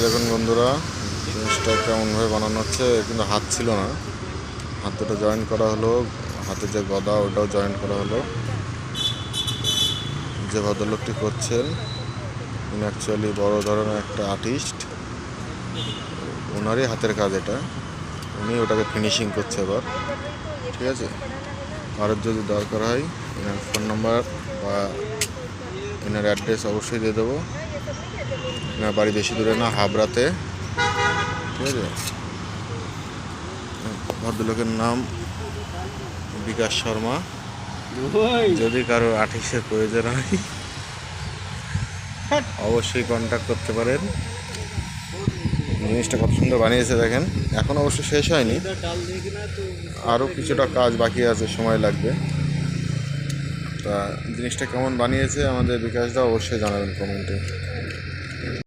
দেখুন বন্ধুরা, জিনিসটা কেমনভাবে বানানো হচ্ছে। কিন্তু হাত ছিল না, হাত দুটো জয়েন করা হলো, হাতে যে গদা ওটাও জয়েন করা হলো। যে ভদ্রলোকটি করছেন উনি অ্যাকচুয়ালি বড় ধরনের একটা আর্টিস্ট, ওনারই হাতের কাজ এটা। উনি ওটাকে ফিনিশিং করছে এবার। ঠিক আছে, কারোর যদি দরকার হয় এনার ফোন নাম্বার বা এনার অ্যাড্রেস অবশ্যই দিয়ে দেবো। এনার বাড়ি বেশি দূরে না, হাবড়াতে। ঠিক আছে, ভদ্রলোকের নাম বিকাশ শর্মা। যদি কারো আর্টিস্টের প্রয়োজন হয় অবশ্যই কন্ট্যাক্ট করতে পারেন। জিনিসটা কত সুন্দর বানিয়েছে দেখেন। এখন অবশ্য শেষ হয়নি, আরও কিছুটা কাজ বাকি আছে, সময় লাগবে। তা জিনিসটা কেমন বানিয়েছে আমাদের বিকাশদা অবশ্যই জানাবেন কমেন্টে।